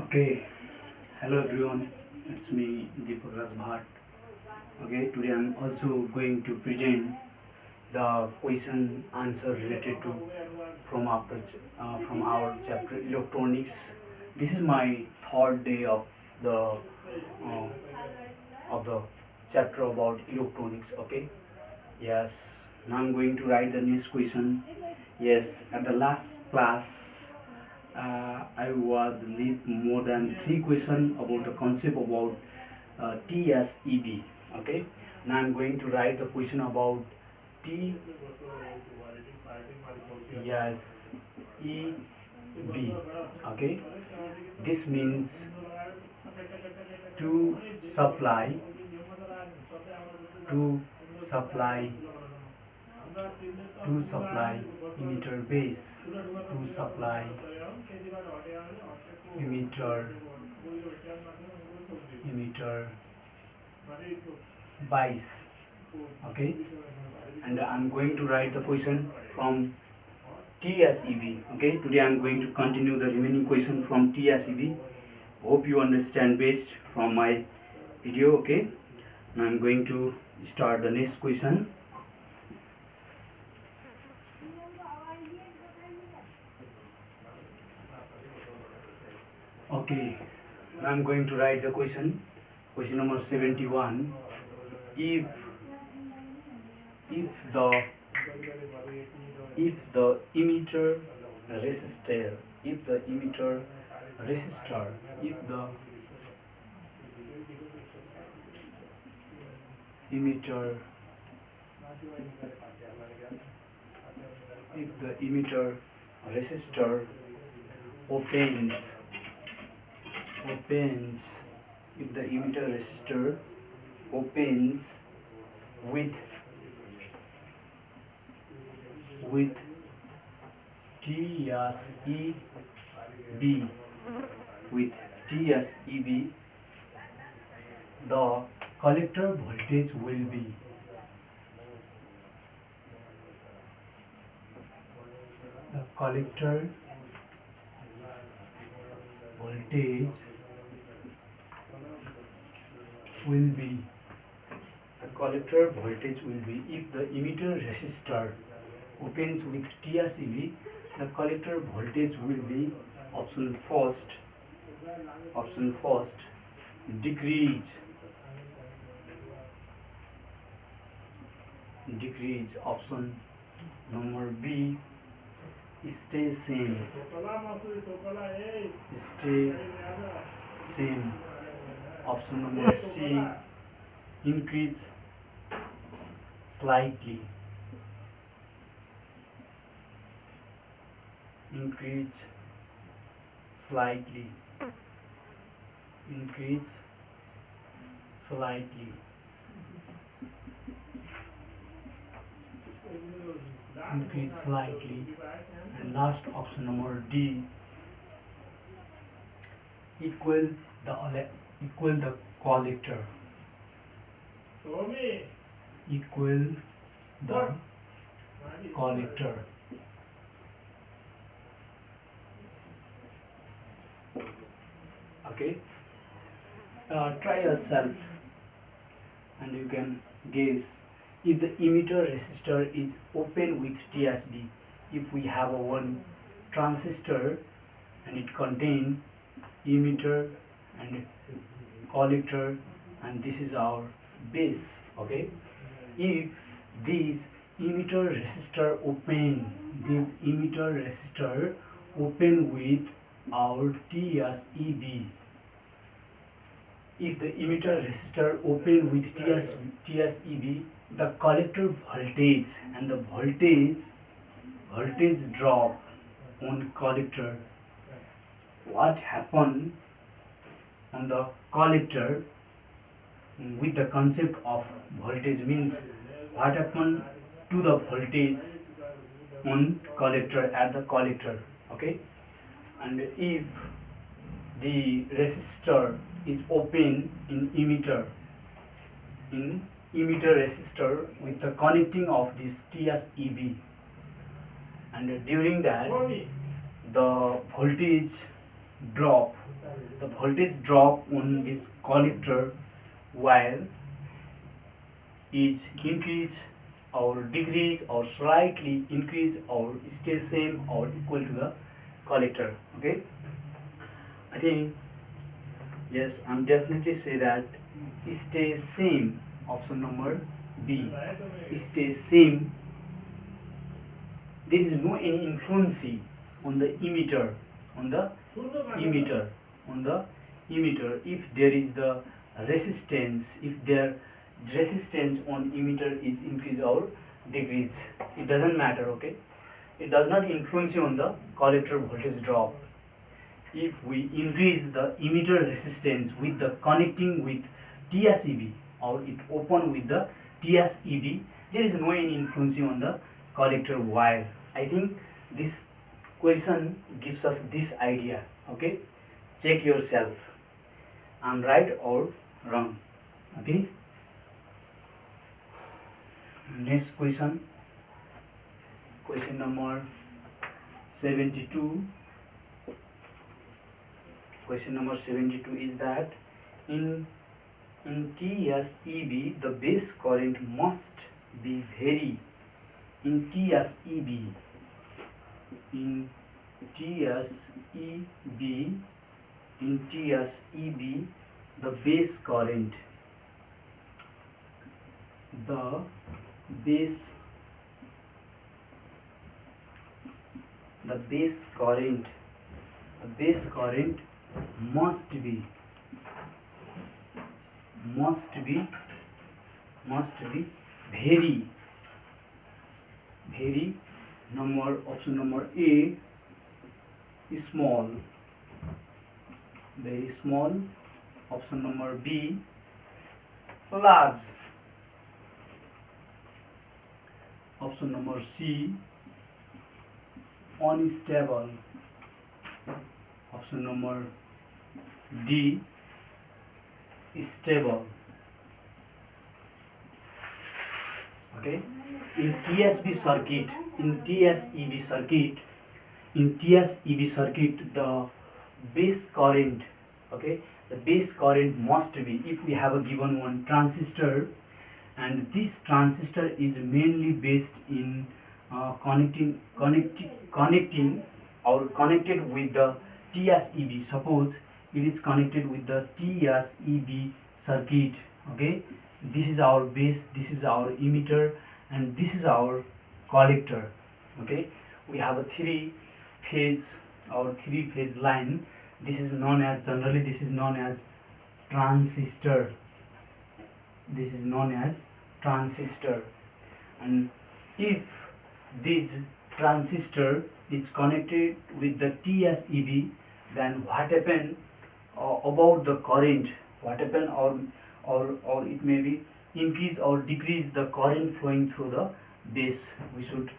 Okay, hello everyone, it's me Deepak Bhatt. Okay, today I'm also going to present the question answer related to from our chapter electronics. This is my third day uh, of the chapter about electronics. Okay, yes, now I'm going to write the next question. Yes, at the last class I was leave more than three questions about the concept about TSEB. Okay, now I'm going to write the question about T yes EB. Okay, this means to supply to supply to supply emitter base to supply emitter emitter bias. Okay, and I'm going to write the question from TSEB. Okay, today I'm going to continue the remaining question from TSEB. Hope you understand best from my video. Okay, now I'm going to start the next question. Okay, now I'm going to write the question. Question number 71. If if the if the emitter resistor if the emitter resistor if the emitter if the emitter resistor opens opens if the emitter resistor opens with with TSEB with TSEB, the collector voltage will be the collector voltage will be the collector voltage will be if the emitter resistor opens with TSEB, the collector voltage will be option first decrease option number B stay same stay same option number C increase slightly increase slightly increase slightly increase slightly and last option number D equal the collector equal the collector. Okay, try yourself and you can guess if the emitter resistor is open with TSB. If we have a one transistor and it contains emitter and collector and this is our base. Okay, if these emitter resistor open with our TSEB, if the emitter resistor open with TSEB, the collector voltage and the voltage drop on collector. What happened on the collector with the concept of voltage means what happened to the voltage on collector at the collector. Okay, and if the resistor is open in emitter resistor with the connecting of this TSEB, and during that the voltage drop the voltage drop on this collector wire is increase or decrease or slightly increase or stay same or equal to the collector. Okay, I think yes, I'm definitely say that stays same. Option number B, stays same. There is no any influence on the emitter, on the emitter, on the emitter. If there is the resistance, if their resistance on emitter is increase or decrease, it doesn't matter. Okay, it does not influence on the collector voltage drop. If we increase the emitter resistance with the connecting with TSEB or it open with the TSEB, there is no any influence on the collector wire. I think this question gives us this idea. Okay, check yourself, I'm right or wrong. Okay, next question, question number 72. Question number 72 is that in TSEB the base current must be very in TSEB in TSEB in TSEB the base current the base current must be very number option number A small, very small. Option number B large. Option number C unstable. Option number D stable. Okay, in TSEB circuit, the base current, okay, the base current must be, if we have a given one transistor and this transistor is mainly based in connecting or connected with the TSEB. Suppose it is connected with the TSEB circuit. Okay, this is our base, this is our emitter, and this is our collector. Okay, we have a three phase line. This is known as, generally this is known as transistor. This is known as transistor. And if this transistor is connected with the TSEB, then what happen about the current, what happen, or it may be increase or decrease the current flowing through the base. We should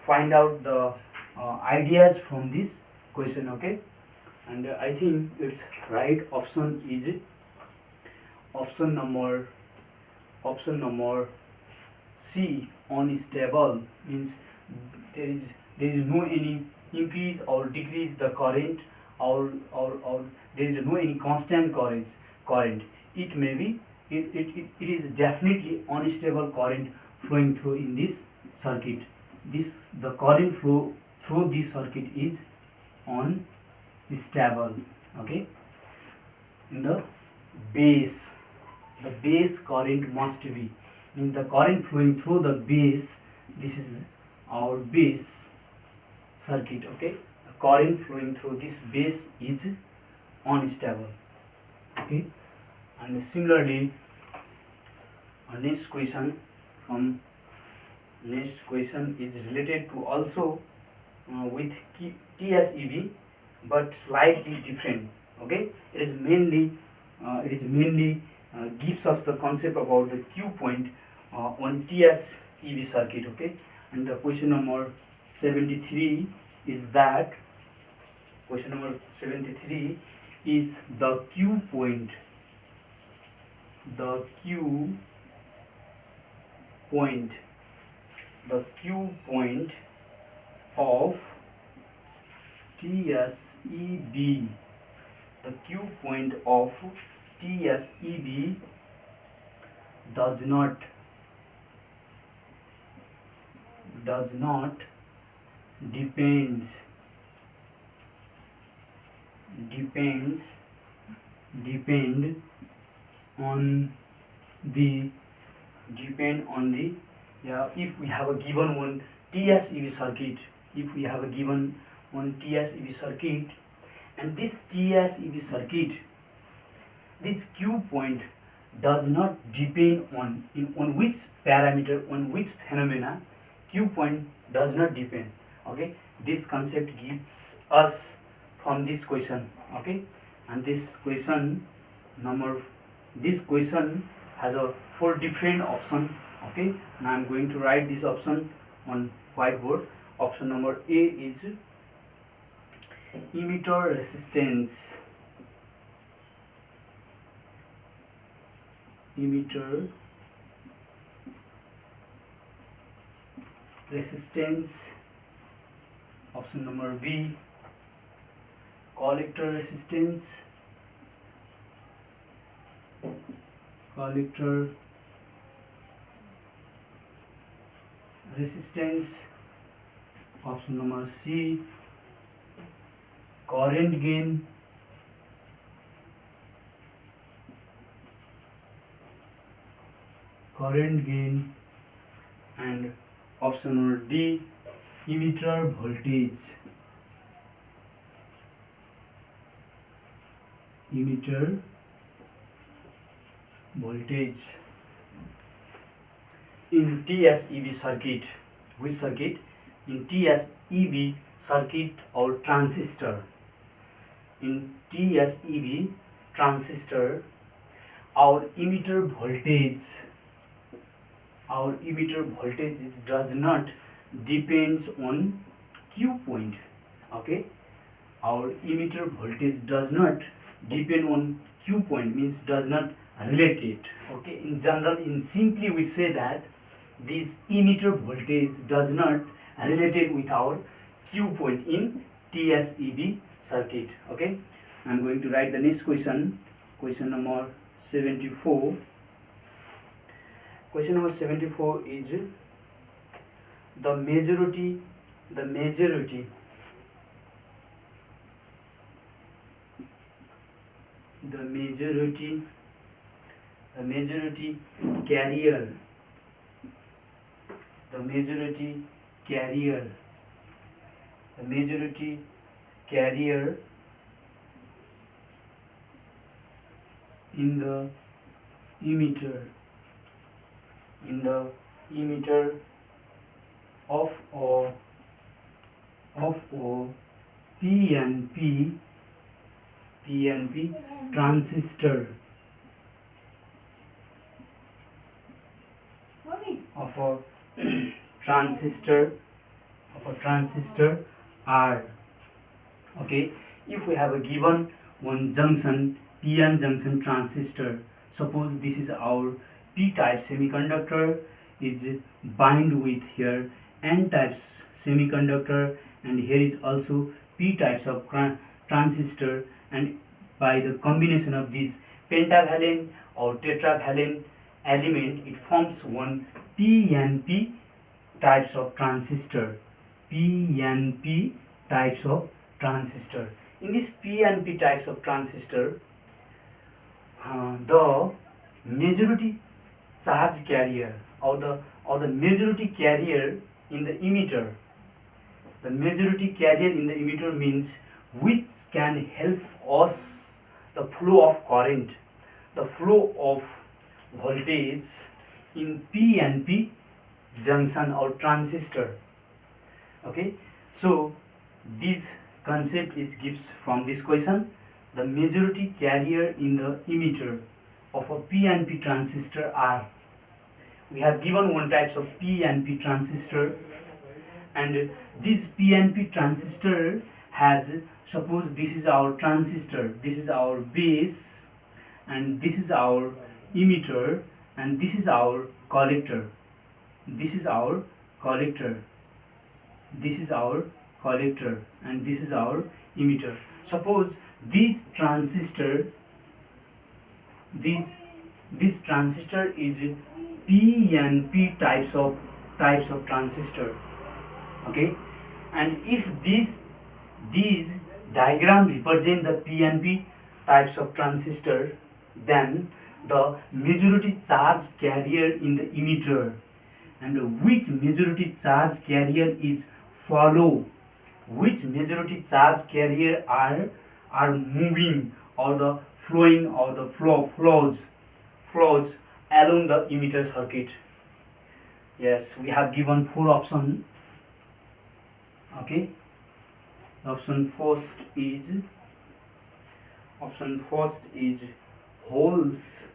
find out the ideas from this question. Okay, and I think its right option is option number C unstable. Means there is no any increase or decrease the current, or there is no any constant current. It may be it is definitely unstable current flowing through in this circuit. The current flow through this circuit is unstable. Okay, in the base current must be, means the current flowing through the base, this is our base circuit. Okay, the current flowing through this base is unstable. Okay, and similarly next question is related to also with TSEB, but slightly different. Okay, it is mainly gives us the concept about the Q point on TSEB circuit. Okay, and the question number 73 is that, question number 73 is the Q point of TSEB the Q point of TSEB does not depend on the if we have a given one TSEB circuit, and this TSEB circuit, this Q point does not depend on which parameter, on which phenomena. Q point does not depend. Okay, this concept gives us from this question. Okay, and this question has a 4 different option. Okay, now I'm going to write this option on whiteboard. Option number A is emitter resistance. Option number B, collector resistance. Option number C, current gain. And option number D, emitter voltage. In TSEB circuit, which circuit? In TSEB circuit or transistor. In TSEB transistor, our emitter voltage does not depends on Q point. Okay, our emitter voltage does not depend on Q point, means does not relate it. Okay, in general, in simply we say that this emitter voltage does not related with our Q point in TSEB circuit. Okay, I'm going to write the next question. Question number 74. Question number 74 is the majority carrier in the emitter of a PNP transistor, of a transistor R. Okay, if we have a given one junction, PN junction transistor, suppose this is our P-type semiconductor is bind with here N-type semiconductor, and here is also P types of transistor, and by the combination of these pentavalent or tetravalent element, it forms one PNP types of transistor. In this PNP types of transistor, the majority charge carrier or the majority carrier in the emitter. The majority carrier in the emitter means which can help us the flow of current, the flow of voltage in PNP junction or transistor. Okay, so this concept is gives from this question. The majority carrier in the emitter of a PNP transistor are, we have given one types of PNP transistor, and this PNP transistor has, suppose this is our transistor, this is our base, and this is our emitter, and this is our collector, and this is our emitter. Suppose this transistor, this transistor is PNP types of transistor. Okay, and if these diagram represent the PNP types of transistor, then the majority charge carrier in the emitter, and which majority charge carrier is follow, which majority charge carrier are moving or the flowing or the flows along the emitter circuit. Yes, we have given 4 options. Okay, option first is holes.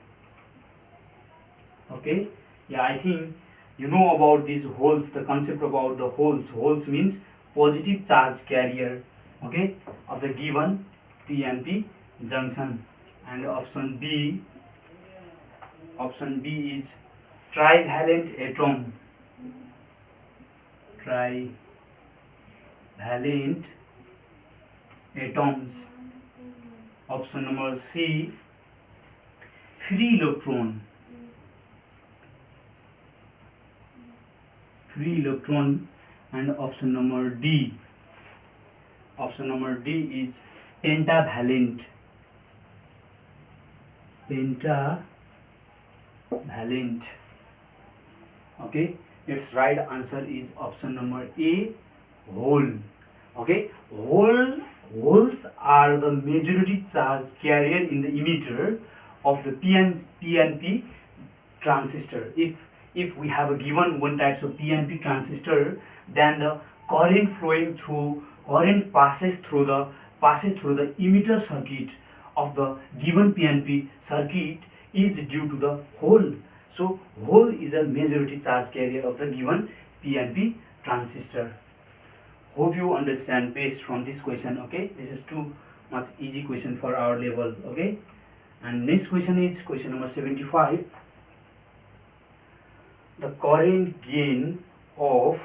Okay, yeah, I think you know about these holes, the concept about the holes. Holes means positive charge carrier, okay, of the given PNP junction. And option B is trivalent atom. Trivalent atoms. Option number C, free electron. And option number D is pentavalent. Okay, its right answer is option number A, hole. Okay, holes are the majority charge carrier in the emitter of the PNP transistor. If we have a given one types of PNP transistor, then the current passes through the emitter circuit of the given PNP circuit is due to the hole. So hole is a majority charge carrier of the given PNP transistor. Hope you understand based from this question. Okay, this is too much easy question for our level. Okay, and next question is question number 75. The current gain of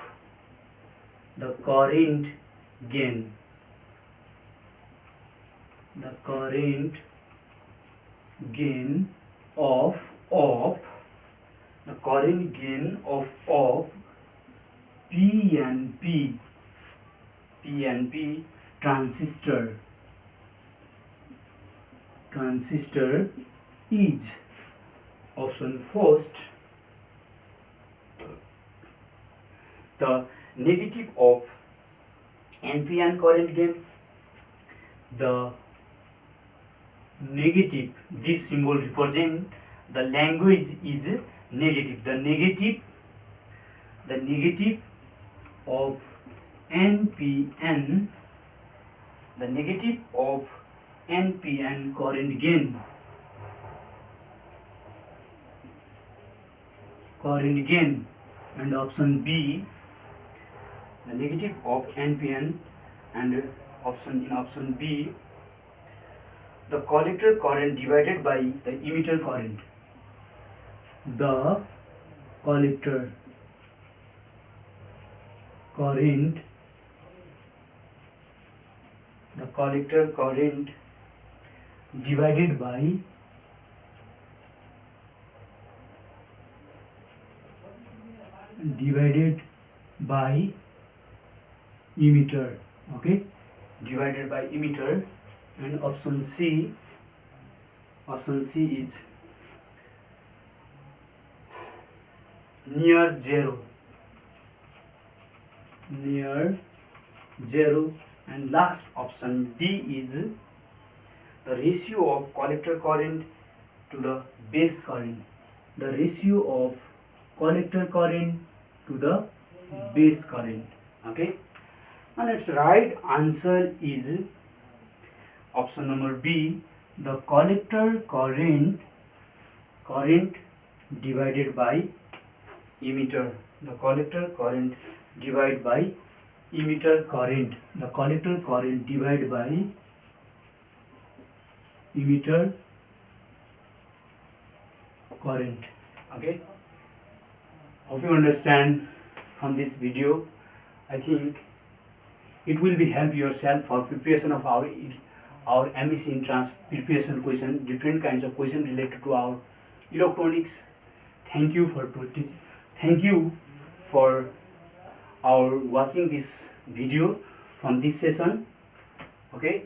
PNP transistor is option first, the negative of NPN current gain. The negative, this symbol represent the language is negative. The negative of NPN, the negative of NPN current gain. And option B, the negative of NPN, and in option B, the collector current divided by the emitter current. The collector current divided by emitter. Okay, divided by emitter. And option C is near zero. And last option D is the ratio of collector current to the base current. The ratio of collector current to the base current. Okay, and its right answer is option number B, the collector current divided by emitter. The collector current divided by emitter current. The collector current divided by emitter current. Okay, hope you understand from this video. I think it will be help yourself for preparation of our our MSc entrance preparation question, different kinds of question related to our electronics. Thank you for our watching this video from this session. Okay.